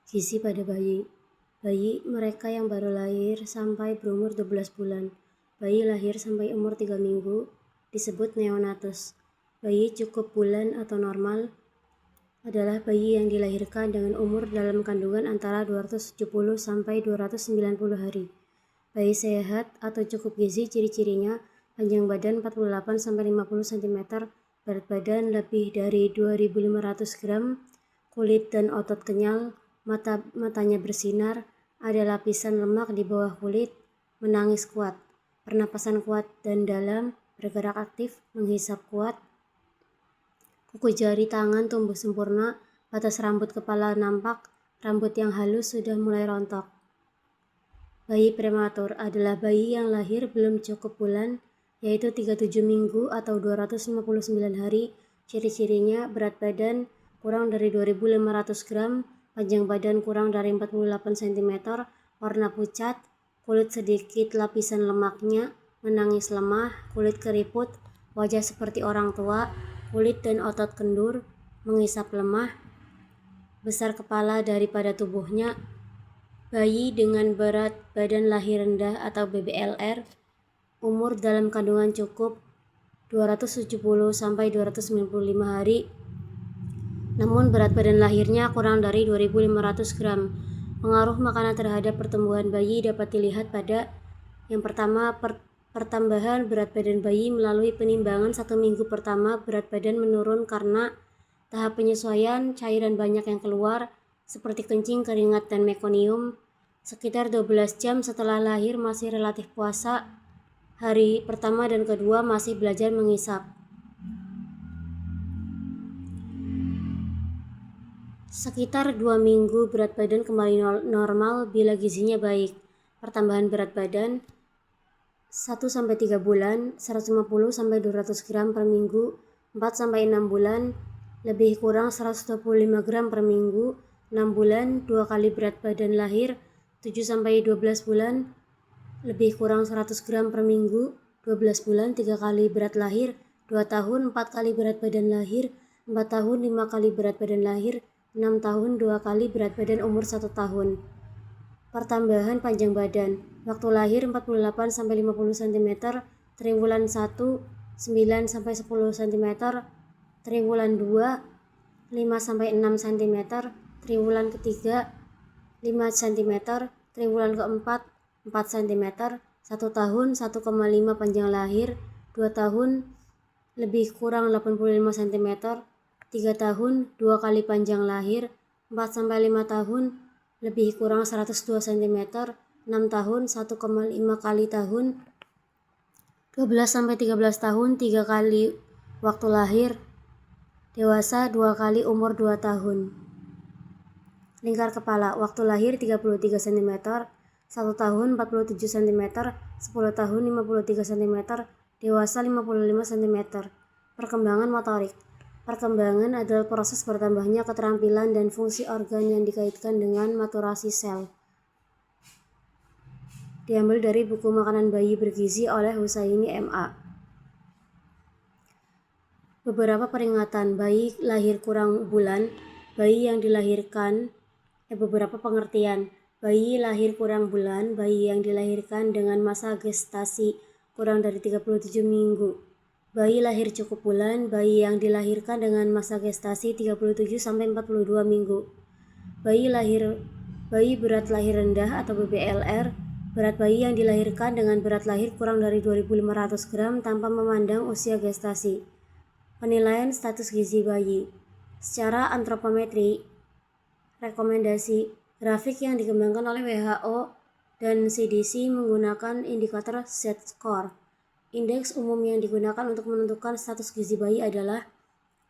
Gizi pada bayi. Bayi mereka yang baru lahir sampai berumur 12 bulan. Bayi lahir sampai umur 3 minggu disebut neonatus. Bayi cukup bulan atau normal adalah bayi yang dilahirkan dengan umur dalam kandungan antara 270 sampai 290 hari. Bayi sehat atau cukup gizi ciri-cirinya panjang badan 48 sampai 50 cm, berat badan lebih dari 2.500 gram, kulit dan otot kenyal, matanya bersinar, ada lapisan lemak di bawah kulit, menangis kuat, pernapasan kuat dan dalam, bergerak aktif, menghisap kuat, kuku jari tangan tumbuh sempurna, batas rambut kepala nampak, rambut yang halus sudah mulai rontok. Bayi prematur adalah bayi yang lahir belum cukup bulan, yaitu 37 minggu atau 259 hari. Ciri-cirinya berat badan kurang dari 2.500 gram, panjang badan kurang dari 48 cm, warna pucat, kulit sedikit lapisan lemaknya, menangis lemah, kulit keriput, wajah seperti orang tua, kulit dan otot kendur, mengisap lemah, besar kepala daripada tubuhnya. Bayi dengan berat badan lahir rendah atau BBLR, umur dalam kandungan cukup 270 sampai 295 hari, namun berat badan lahirnya kurang dari 2.500 gram. Pengaruh makanan terhadap pertumbuhan bayi dapat dilihat pada yang pertama, pertambahan berat badan bayi melalui penimbangan 1 minggu pertama. Berat badan menurun karena tahap penyesuaian, cairan banyak yang keluar seperti kencing, keringat, dan mekonium. Sekitar 12 jam setelah lahir masih relatif puasa. Hari pertama dan kedua masih belajar mengisap. Sekitar 2 minggu berat badan kembali normal bila gizinya baik. Pertambahan berat badan 1-3 bulan 150-200 gram per minggu, 4-6 bulan lebih kurang 125 gram per minggu, 6 bulan 2 kali berat badan lahir, 7-12 bulan lebih kurang 100 gram per minggu, 12 bulan 3 kali berat lahir, 2 tahun 4 kali berat badan lahir, 4 tahun 5 kali berat badan lahir, 6 tahun 2 kali berat badan umur 1 tahun. Pertambahan panjang badan. Waktu lahir 48-50 cm, triwulan 1 9-10 cm, triwulan 2 5-6 cm, triwulan ketiga 5 cm, triwulan keempat 4 cm, 1 tahun 1,5 panjang lahir, 2 tahun lebih kurang 85 cm, 3 tahun 2 kali panjang lahir, 4-5 tahun lebih kurang 102 cm, 6 tahun 1,5 kali tahun, 12-13 tahun 3 kali waktu lahir, dewasa 2 kali umur 2 tahun. Lingkar kepala, waktu lahir 33 cm, 1 tahun 47 cm, 10 tahun 53 cm, dewasa 55 cm. Perkembangan motorik. Perkembangan adalah proses bertambahnya keterampilan dan fungsi organ yang dikaitkan dengan maturasi sel. Diambil dari buku Makanan Bayi Bergizi oleh Husaini M.A. Beberapa peringatan bayi lahir kurang bulan, bayi yang dilahirkan, beberapa pengertian. Bayi lahir kurang bulan, bayi yang dilahirkan dengan masa gestasi kurang dari 37 minggu. Bayi lahir cukup bulan, bayi yang dilahirkan dengan masa gestasi 37-42 minggu. Bayi berat lahir rendah atau BBLR, berat bayi yang dilahirkan dengan berat lahir kurang dari 2.500 gram tanpa memandang usia gestasi. Penilaian status gizi bayi. Secara antropometri, rekomendasi grafik yang dikembangkan oleh WHO dan CDC menggunakan indikator Z-score. Indeks umum yang digunakan untuk menentukan status gizi bayi adalah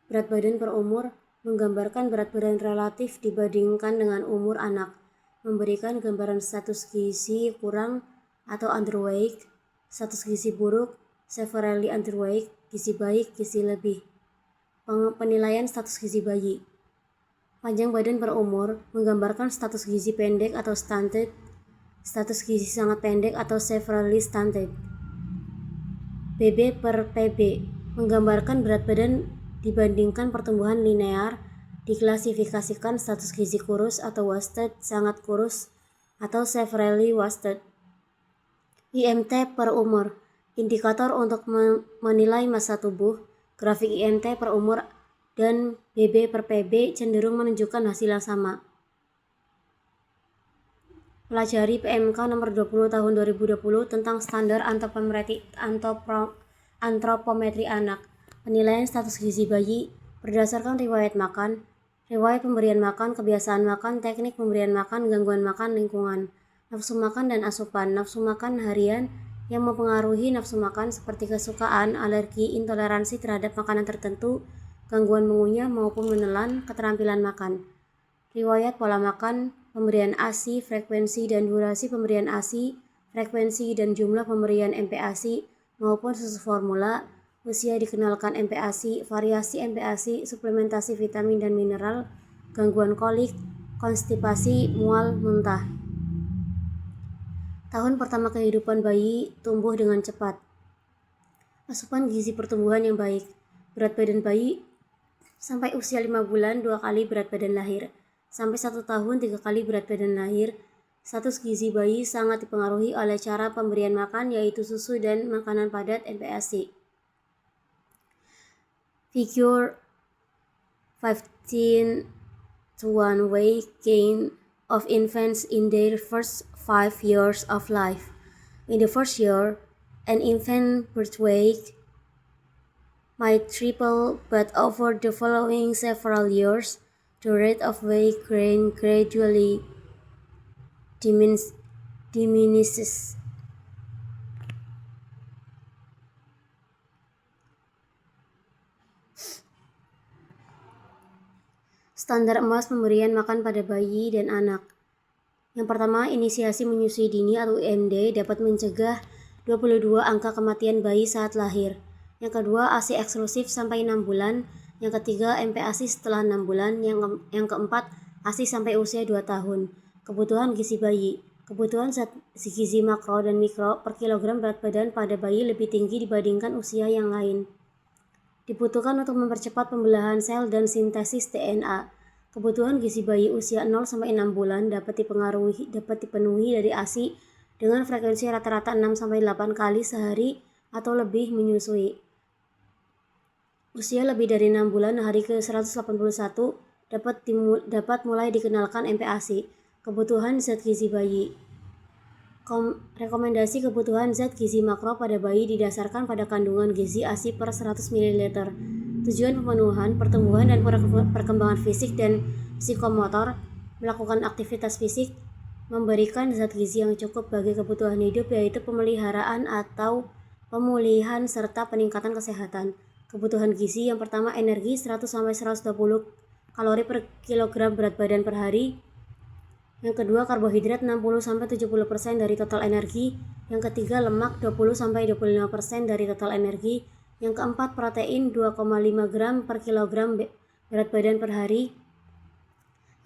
berat badan per umur, menggambarkan berat badan relatif dibandingkan dengan umur anak, memberikan gambaran status gizi kurang atau underweight, status gizi buruk, severely underweight, gizi baik, gizi lebih. Penilaian status gizi bayi. Panjang badan per umur, menggambarkan status gizi pendek atau stunted, status gizi sangat pendek atau severely stunted. BB per PB, menggambarkan berat badan dibandingkan pertumbuhan linear, diklasifikasikan status gizi kurus atau wasted, sangat kurus, atau severely wasted. IMT per umur, indikator untuk menilai massa tubuh. Grafik IMT per umur dan BB per PB cenderung menunjukkan hasil yang sama. Pelajari PMK nomor 20 tahun 2020 tentang standar antropometri anak. Penilaian status gizi bayi berdasarkan riwayat makan, riwayat pemberian makan, kebiasaan makan, teknik pemberian makan, gangguan makan, lingkungan, nafsu makan dan asupan. Nafsu makan harian yang mempengaruhi nafsu makan seperti kesukaan, alergi, intoleransi terhadap makanan tertentu, gangguan mengunyah maupun menelan, keterampilan makan. Riwayat pola makan, pemberian ASI, frekuensi dan durasi pemberian ASI, frekuensi dan jumlah pemberian MPASI maupun susu formula, usia dikenalkan MPASI, variasi MPASI, suplementasi vitamin dan mineral, gangguan kolik, konstipasi, mual, muntah. Tahun pertama kehidupan bayi tumbuh dengan cepat. Asupan gizi pertumbuhan yang baik. Berat badan bayi sampai usia 5 bulan 2 kali berat badan lahir. Sampai 1 tahun 3 kali berat badan lahir. Status gizi bayi sangat dipengaruhi oleh cara pemberian makan yaitu susu dan makanan padat MPASI. Figure 15 to 1 weight gain of infants in their first 5 years of life. In the first year, an infant birth weight might triple, but over the following several years, the rate of weight gain gradually diminishes. Standar emas pemberian makan pada bayi dan anak. Yang pertama, inisiasi menyusui dini atau IMD dapat mencegah 22 angka kematian bayi saat lahir. Yang kedua, ASI eksklusif sampai 6 bulan. Yang ketiga, MPASI setelah 6 bulan. Yang keempat, ASI sampai usia 2 tahun. Kebutuhan gizi bayi. Kebutuhan zat gizi makro dan mikro per kilogram berat badan pada bayi lebih tinggi dibandingkan usia yang lain. Dibutuhkan untuk mempercepat pembelahan sel dan sintesis DNA. Kebutuhan gizi bayi usia 0-6 bulan dapat dipenuhi dari ASI dengan frekuensi rata-rata 6-8 kali sehari atau lebih menyusui. Usia lebih dari 6 bulan hari ke-181 dapat mulai dikenalkan MPASI. Kebutuhan zat gizi bayi. Rekomendasi kebutuhan zat gizi makro pada bayi didasarkan pada kandungan gizi ASI per 100 ml. Tujuan pemenuhan, pertumbuhan dan perkembangan fisik dan psikomotor, melakukan aktivitas fisik, memberikan zat gizi yang cukup bagi kebutuhan hidup yaitu pemeliharaan atau pemulihan serta peningkatan kesehatan. Kebutuhan gizi yang pertama energi 100-120 kalori per kilogram berat badan per hari. Yang kedua karbohidrat 60-70% dari total energi. Yang ketiga lemak 20-25% dari total energi. Yang keempat protein 2,5 gram per kilogram berat badan per hari.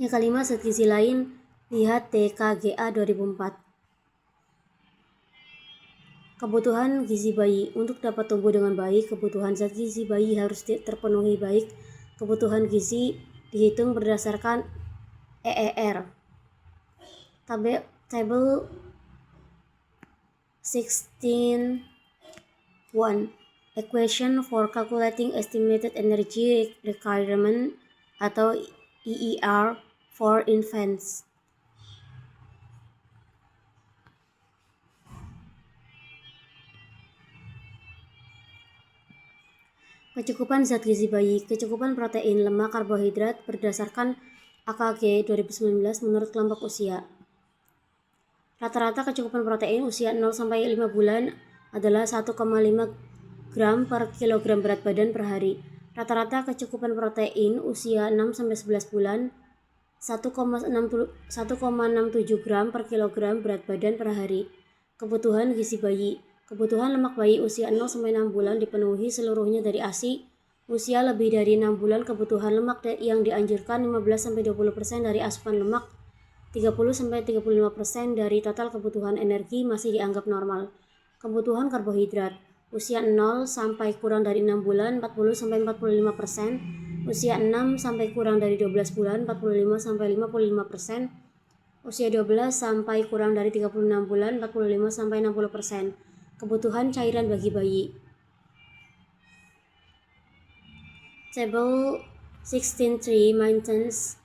Yang kelima zat gizi lain, lihat TKGA 2004. Kebutuhan gizi bayi. Untuk dapat tumbuh dengan baik, kebutuhan zat gizi bayi harus terpenuhi baik. Kebutuhan gizi dihitung berdasarkan EER. Table 16.1 Equation for calculating estimated energy requirement atau EER for infants. Kecukupan zat gizi bayi, kecukupan protein, lemak, karbohidrat berdasarkan AKG 2019 menurut kelompok usia. Rata-rata kecukupan protein usia 0-5 bulan adalah 1,5 gram per kilogram berat badan per hari. Rata-rata kecukupan protein usia 6-11 bulan 1,67 gram per kilogram berat badan per hari. Kebutuhan gizi bayi. Kebutuhan lemak bayi usia 0-6 bulan dipenuhi seluruhnya dari ASI. Usia lebih dari 6 bulan kebutuhan lemak yang dianjurkan 15-20% dari asupan lemak. 30-35% dari total kebutuhan energi masih dianggap normal. Kebutuhan karbohidrat. Usia 0 sampai kurang dari 6 bulan 40-45%, Usia 6 sampai kurang dari 12 bulan 45 sampai 55%. Usia 12 sampai kurang dari 36 bulan 45 sampai 60%. Kebutuhan cairan bagi bayi. Table 16.3 maintenance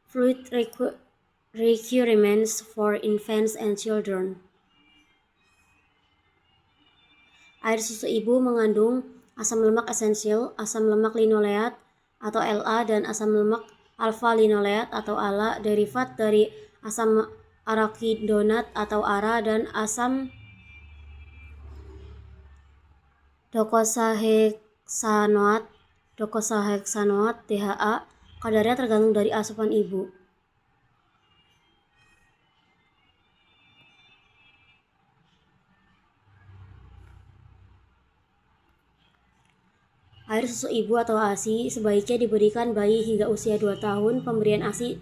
fluid requirements for infants and children. Air susu ibu mengandung asam lemak esensial, asam lemak linoleat atau LA, dan asam lemak alfa-linoleat atau ALA, derivat dari asam arachidonat atau ARA, dan asam docosahexaenoat DHA. Kadarnya tergantung dari asupan ibu. Air susu ibu atau ASI sebaiknya diberikan bayi hingga usia 2 tahun. Pemberian ASI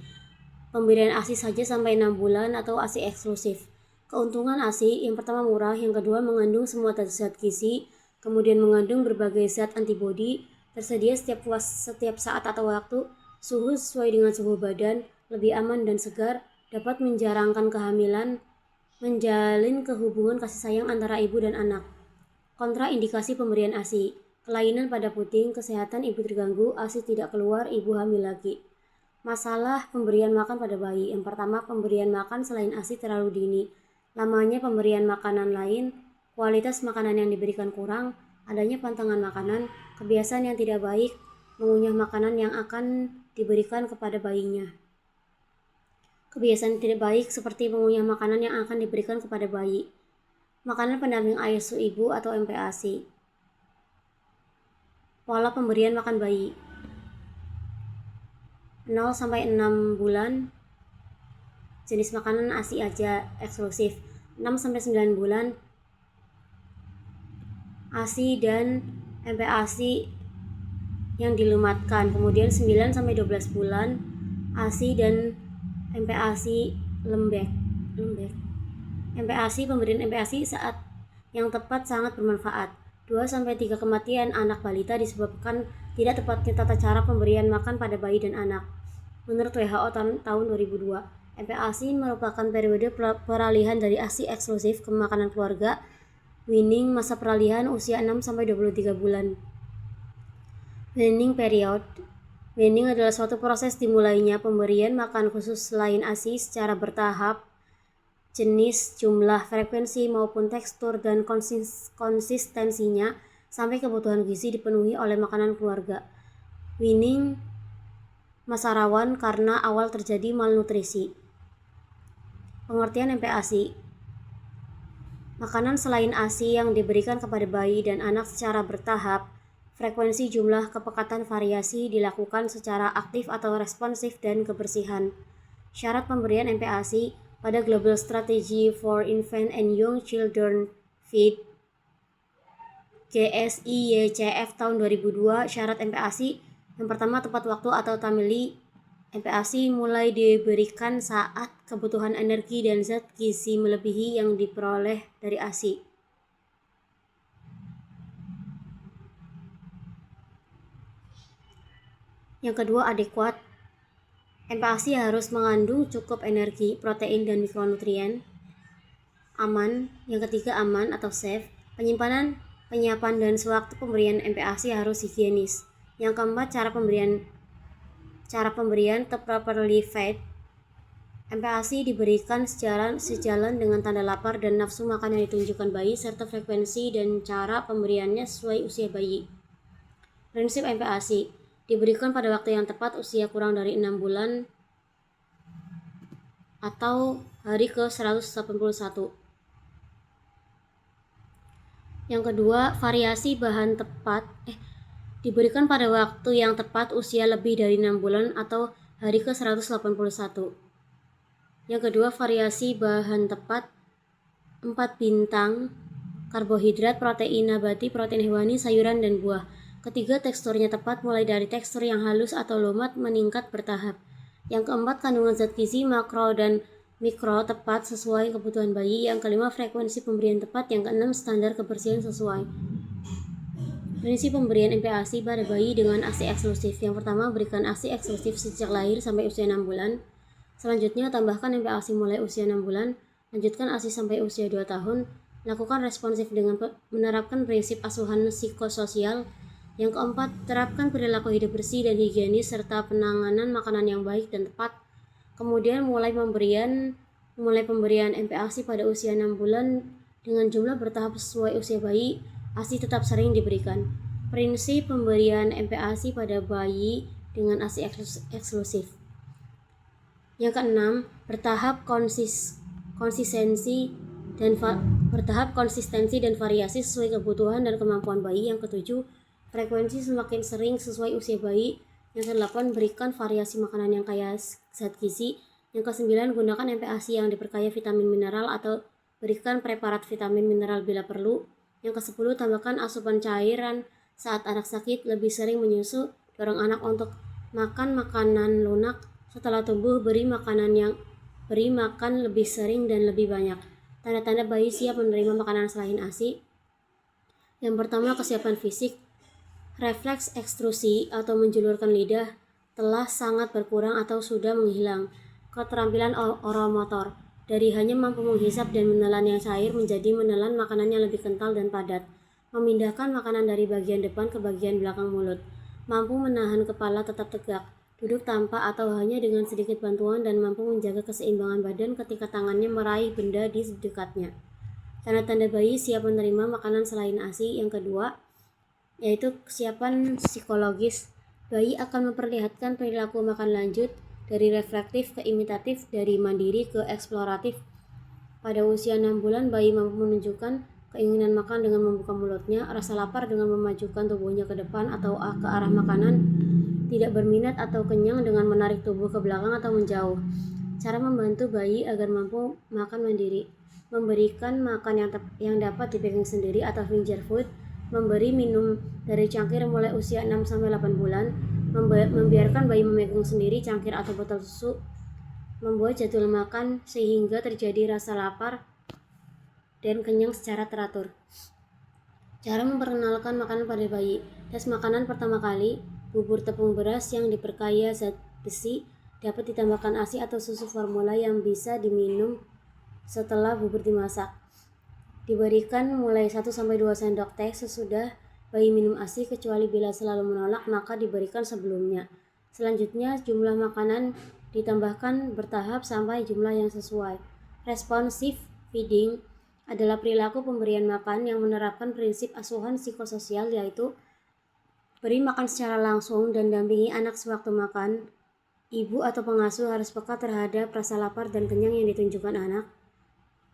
saja sampai 6 bulan atau ASI eksklusif. Keuntungan ASI: yang pertama murah, yang kedua mengandung semua zat gizi, kemudian mengandung berbagai zat antibodi, tersedia setiap saat atau waktu, suhu sesuai dengan suhu badan, lebih aman dan segar, dapat menjarangkan kehamilan, menjalin kehubungan kasih sayang antara ibu dan anak. Kontraindikasi pemberian ASI: kelainan pada puting, kesehatan ibu terganggu, ASI tidak keluar, ibu hamil lagi. Masalah pemberian makan pada bayi: yang pertama, pemberian makan selain ASI terlalu dini, lamanya pemberian makanan lain, kualitas makanan yang diberikan kurang, adanya pantangan makanan, kebiasaan yang tidak baik, mengunyah makanan yang akan diberikan kepada bayinya. Kebiasaan tidak baik seperti mengunyah makanan yang akan diberikan kepada bayi. Makanan pendamping air susu ibu atau MPASI. Pola pemberian makan bayi: 0 sampai 6 bulan jenis makanan ASI aja eksklusif. 6 sampai 9 bulan ASI dan MPASI yang dilumatkan. Kemudian 9 sampai 12 bulan ASI dan MPASI lembek. Pemberian MPASI saat yang tepat sangat bermanfaat. 2 sampai 3 kematian anak balita disebabkan tidak tepatnya tata cara pemberian makan pada bayi dan anak. Menurut WHO tahun 2002, MPASI merupakan periode peralihan dari ASI eksklusif ke makanan keluarga, weaning, masa peralihan usia 6 sampai 23 bulan. Weaning period. Weaning adalah suatu proses dimulainya pemberian makan khusus selain ASI secara bertahap. Jenis, jumlah, frekuensi maupun tekstur dan konsistensinya sampai kebutuhan gizi dipenuhi oleh makanan keluarga. Weaning masa rawan karena awal terjadi malnutrisi. Pengertian MPASI: makanan selain ASI yang diberikan kepada bayi dan anak secara bertahap. Frekuensi, jumlah, kepekatan, variasi dilakukan secara aktif atau responsif, dan kebersihan. Syarat pemberian MPASI pada Global Strategy for Infant and Young Children (FID) GSIYCF tahun 2002. Syarat MPASI: yang pertama, tepat waktu atau timely. MPASI mulai diberikan saat kebutuhan energi dan zat gizi melebihi yang diperoleh dari ASI. Yang kedua, adekuat. MPASI harus mengandung cukup energi, protein, dan mikronutrien. Aman. Yang ketiga, aman atau safe. Penyimpanan, penyiapan, dan sewaktu pemberian MPASI harus higienis. Yang keempat, cara pemberian properly fed. MPASI diberikan sejalan dengan tanda lapar dan nafsu makan yang ditunjukkan bayi, serta frekuensi dan cara pemberiannya sesuai usia bayi. Prinsip MPASI: diberikan pada waktu yang tepat, usia kurang dari 6 bulan atau hari ke-181. Yang kedua, variasi bahan tepat. Diberikan pada waktu yang tepat, usia lebih dari 6 bulan atau hari ke-181. Yang kedua, variasi bahan tepat. 4 bintang, karbohidrat, protein nabati, protein hewani, sayuran, dan buah. Ketiga, teksturnya tepat, mulai dari tekstur yang halus atau lumat meningkat bertahap. Yang keempat, kandungan zat gizi makro dan mikro tepat sesuai kebutuhan bayi. Yang kelima, frekuensi pemberian tepat. Yang keenam, standar kebersihan sesuai. Prinsip pemberian MPASI pada bayi dengan ASI eksklusif. Yang pertama, berikan ASI eksklusif sejak lahir sampai usia 6 bulan. Selanjutnya, tambahkan MPASI mulai usia 6 bulan. Lanjutkan ASI sampai usia 2 tahun. Lakukan responsif dengan menerapkan prinsip asuhan psikososial. Yang keempat, terapkan perilaku hidup bersih dan higienis serta penanganan makanan yang baik dan tepat. Kemudian mulai pemberian MPASI pada usia 6 bulan dengan jumlah bertahap sesuai usia bayi. ASI tetap sering diberikan. Prinsip pemberian MPASI pada bayi dengan ASI eksklusif. Yang keenam, bertahap konsistensi dan variasi sesuai kebutuhan dan kemampuan bayi. Yang ketujuh, frekuensi semakin sering sesuai usia bayi. Yang kedelapan, berikan variasi makanan yang kaya zat gizi. Yang kesembilan, gunakan MPASI yang diperkaya vitamin mineral atau berikan preparat vitamin mineral bila perlu. Yang ke-10, tambahkan asupan cairan saat anak sakit, lebih sering menyusu, dorong anak untuk makan makanan lunak. Setelah tumbuh, beri makan lebih sering dan lebih banyak. Tanda-tanda bayi siap menerima makanan selain ASI. Yang pertama, kesiapan fisik. Refleks ekstrusi atau menjulurkan lidah telah sangat berkurang atau sudah menghilang. Keterampilan oromotor. Dari hanya mampu menghisap dan menelan yang cair menjadi menelan makanan yang lebih kental dan padat. Memindahkan makanan dari bagian depan ke bagian belakang mulut. Mampu menahan kepala tetap tegak. Duduk tanpa atau hanya dengan sedikit bantuan dan mampu menjaga keseimbangan badan ketika tangannya meraih benda di dekatnya. Tanda-tanda bayi siap menerima makanan selain ASI. Yang kedua, yaitu kesiapan psikologis. Bayi akan memperlihatkan perilaku makan lanjut, dari reflektif ke imitatif, dari mandiri ke eksploratif. Pada usia 6 bulan, bayi mampu menunjukkan keinginan makan dengan membuka mulutnya, rasa lapar dengan memajukan tubuhnya ke depan atau ke arah makanan, tidak berminat atau kenyang dengan menarik tubuh ke belakang atau menjauh. Cara membantu bayi agar mampu makan mandiri. Memberikan makan yang dapat dipegang sendiri atau finger food, memberi minum dari cangkir mulai usia 6-8 bulan, membiarkan bayi memegang sendiri cangkir atau botol susu, membuat jadwal makan sehingga terjadi rasa lapar dan kenyang secara teratur. Cara memperkenalkan makanan pada bayi. Tes makanan pertama kali, bubur tepung beras yang diperkaya zat besi dapat ditambahkan ASI atau susu formula yang bisa diminum setelah bubur dimasak. Diberikan mulai 1-2 sendok teh sesudah bayi minum ASI, kecuali bila selalu menolak maka diberikan sebelumnya. Selanjutnya, jumlah makanan ditambahkan bertahap sampai jumlah yang sesuai. Responsive feeding adalah perilaku pemberian makan yang menerapkan prinsip asuhan psikososial, yaitu beri makan secara langsung dan dampingi anak sewaktu makan. Ibu atau pengasuh harus peka terhadap rasa lapar dan kenyang yang ditunjukkan anak.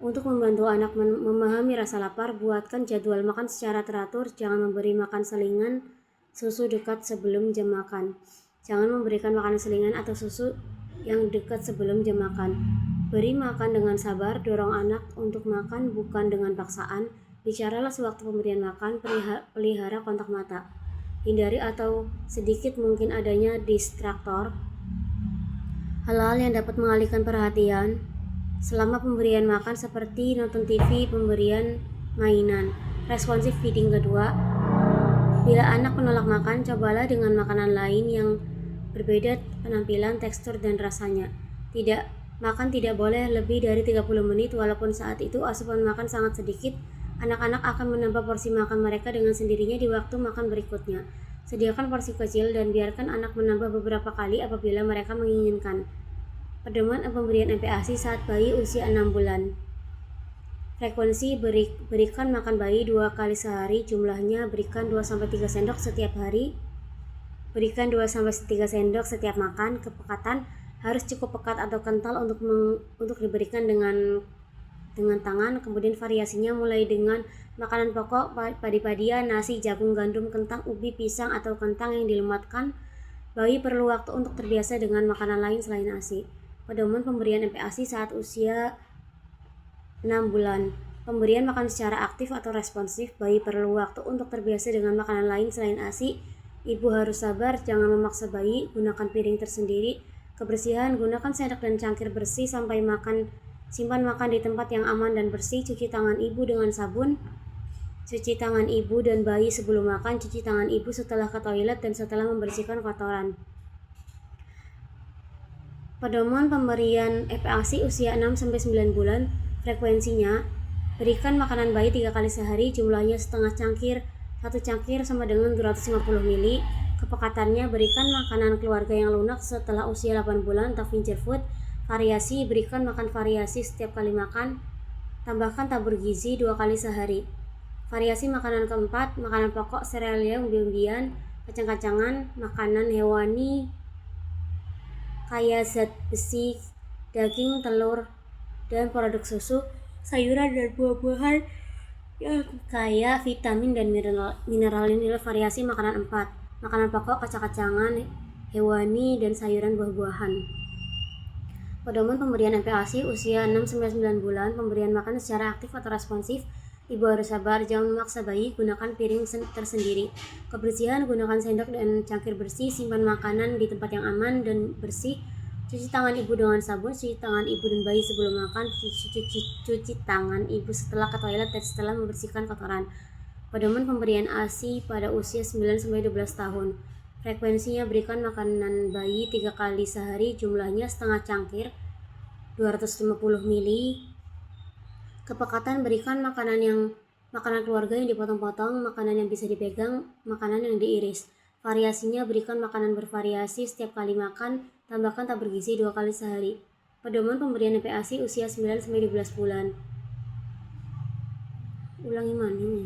Untuk membantu anak memahami rasa lapar, buatkan jadwal makan secara teratur. Jangan memberi makan selingan susu dekat sebelum jam makan. Jangan memberikan makanan selingan atau susu yang dekat sebelum jam makan. Beri makan dengan sabar, dorong anak untuk makan bukan dengan paksaan. Bicaralah sewaktu pemberian makan, pelihara kontak mata. Hindari atau sedikit mungkin adanya distraktor, hal-hal yang dapat mengalihkan perhatian selama pemberian makan seperti nonton TV, pemberian mainan. Responsive feeding kedua, bila anak menolak makan, cobalah dengan makanan lain yang berbeda penampilan, tekstur, dan rasanya. Makan tidak boleh lebih dari 30 menit, walaupun saat itu asupan makan sangat sedikit. Anak-anak akan menambah porsi makan mereka dengan sendirinya di waktu makan berikutnya. Sediakan porsi kecil dan biarkan anak menambah beberapa kali apabila mereka menginginkan. Pedoman pemberian MPASI saat bayi usia 6 bulan. Frekuensi berikan makan bayi 2 kali sehari, jumlahnya berikan 2-3 sendok setiap hari. Berikan 2-3 sendok setiap makan. Kepekatan harus cukup pekat atau kental untuk diberikan dengan tangan. Kemudian variasinya mulai dengan makanan pokok, padi-padian, nasi, jagung, gandum, kentang, ubi, pisang, atau kentang yang dilematkan. Bayi perlu waktu untuk terbiasa dengan makanan lain selain ASI. Pedoman pemberian MPASI saat usia 6 bulan. Pemberian makan secara aktif atau responsif. Bayi perlu waktu untuk terbiasa dengan makanan lain selain ASI. Ibu harus sabar, jangan memaksa bayi, gunakan piring tersendiri. Kebersihan, gunakan sendok dan cangkir bersih sampai makan. Simpan makan di tempat yang aman dan bersih. Cuci tangan ibu dengan sabun. Cuci tangan ibu dan bayi sebelum makan, cuci tangan ibu setelah ke toilet dan setelah membersihkan kotoran. Pedoman pemberian EPASI usia 6-9 bulan, frekuensinya, berikan makanan bayi 3 kali sehari, jumlahnya setengah cangkir, 1 cangkir sama dengan 250 ml. Kepekatannya, berikan makanan keluarga yang lunak setelah usia 8 bulan atau finger food. Variasi, berikan makan variasi setiap kali makan, tambahkan tabur gizi 2 kali sehari. Variasi makanan keempat, makanan pokok, serealia, umbi-umbian, kacang-kacangan, makanan hewani kaya zat besi, daging, telur, dan produk susu, sayuran dan buah-buahan yang kaya vitamin dan mineral. Ini adalah variasi makanan 4, makanan pokok, kacang-kacangan, hewani, dan sayuran buah-buahan. Pedoman pemberian MPASI usia 6-9 bulan, pemberian makan secara aktif atau responsif. Ibu harus sabar, jangan memaksa bayi, gunakan piring tersendiri. Kebersihan, gunakan sendok dan cangkir bersih, simpan makanan di tempat yang aman dan bersih. Cuci tangan ibu dengan sabun, cuci tangan ibu dan bayi sebelum makan, cuci tangan ibu setelah ke toilet dan setelah membersihkan kotoran. Pedoman pemberian ASI pada usia 9-12 tahun. Frekuensinya, berikan makanan bayi 3 kali sehari, jumlahnya setengah cangkir, 250 ml. Kepekatan, berikan makanan keluarga yang dipotong-potong, makanan yang bisa dipegang, makanan yang diiris. Variasinya, berikan makanan bervariasi setiap kali makan, tambahkan tabur gizi 2 kali sehari. Pedoman pemberian EPASI usia 9-12 bulan. Ulangi maninya.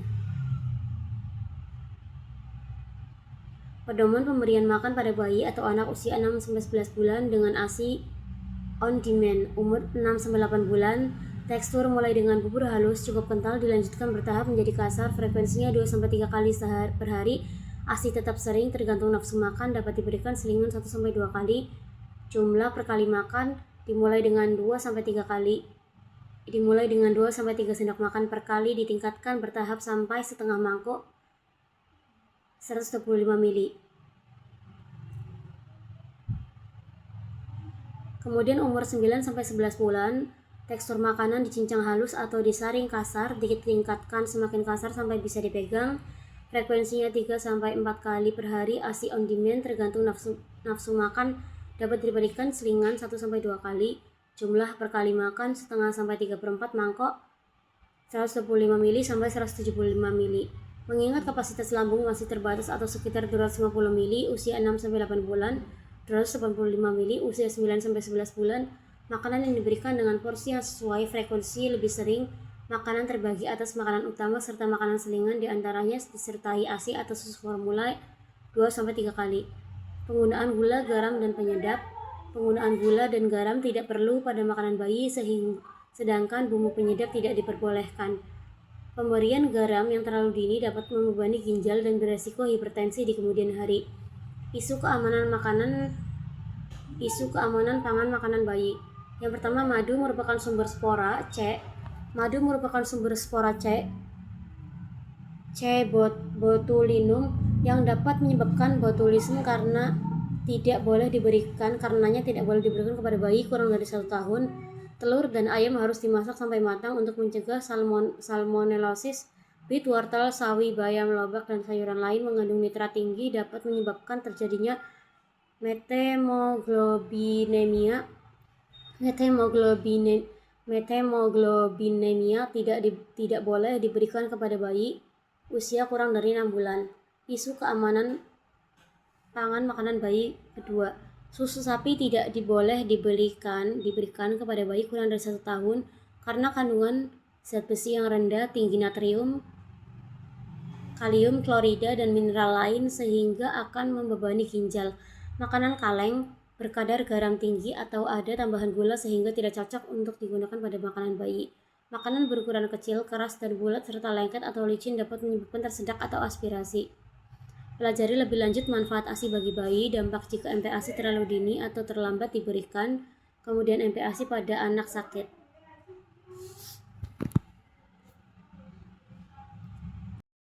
Pedoman pemberian makan pada bayi atau anak usia 6-11 bulan dengan ASI on demand, umur 6-8 bulan. Tekstur mulai dengan bubur halus, cukup kental, dilanjutkan bertahap menjadi kasar, frekuensinya 2-3 kali per hari. ASI tetap sering, tergantung nafsu makan, dapat diberikan selingan 1-2 kali. Jumlah per kali makan dimulai dengan 2-3 kali. Dimulai dengan 2-3 sendok makan per kali, ditingkatkan bertahap sampai setengah mangkok 125 ml. Kemudian umur 9-11 bulan, tekstur makanan dicincang halus atau disaring kasar, ditingkatkan semakin kasar sampai bisa dipegang. Frekuensinya 3-4 kali per hari, ASI on demand, tergantung nafsu makan, dapat diberikan selingan 1-2 kali. Jumlah per kali makan setengah sampai 3/4 mangkok 125 ml sampai 175 ml. Mengingat kapasitas lambung masih terbatas atau sekitar 250 ml usia 6-8 bulan, 285 ml usia 9-11 bulan, makanan yang diberikan dengan porsi yang sesuai, frekuensi lebih sering, makanan terbagi atas makanan utama serta makanan selingan, diantaranya disertai ASI atau susu formula 2-3 kali. Penggunaan gula, garam, dan penyedap. Penggunaan gula dan garam tidak perlu pada makanan bayi, sedangkan bumbu penyedap tidak diperbolehkan. Pemberian garam yang terlalu dini dapat membebani ginjal dan beresiko hipertensi di kemudian hari. Isu keamanan pangan makanan bayi. Yang pertama, madu merupakan sumber spora C. Madu merupakan sumber spora C. Botulinum yang dapat menyebabkan botulisme karenanya tidak boleh diberikan kepada bayi kurang dari 1 tahun. Telur dan ayam harus dimasak sampai matang untuk mencegah salmonellosis. Wheat, wortel, sawi, bayam, lobak, dan sayuran lain mengandung nitrat tinggi, dapat menyebabkan terjadinya methemoglobinemia. Methemoglobinemia tidak boleh diberikan kepada bayi usia kurang dari 6 bulan. Isu keamanan pangan makanan bayi kedua. Susu sapi tidak boleh diberikan kepada bayi kurang dari 1 tahun karena kandungan zat besi yang rendah, tinggi natrium, kalium, klorida, dan mineral lain sehingga akan membebani ginjal. Makanan kaleng berkadar garam tinggi atau ada tambahan gula sehingga tidak cocok untuk digunakan pada makanan bayi. Makanan berukuran kecil, keras, dan bulat serta lengket atau licin dapat menyebabkan tersedak atau aspirasi. Pelajari lebih lanjut manfaat ASI bagi bayi, dampak jika MPASI terlalu dini atau terlambat diberikan, kemudian MPASI pada anak sakit.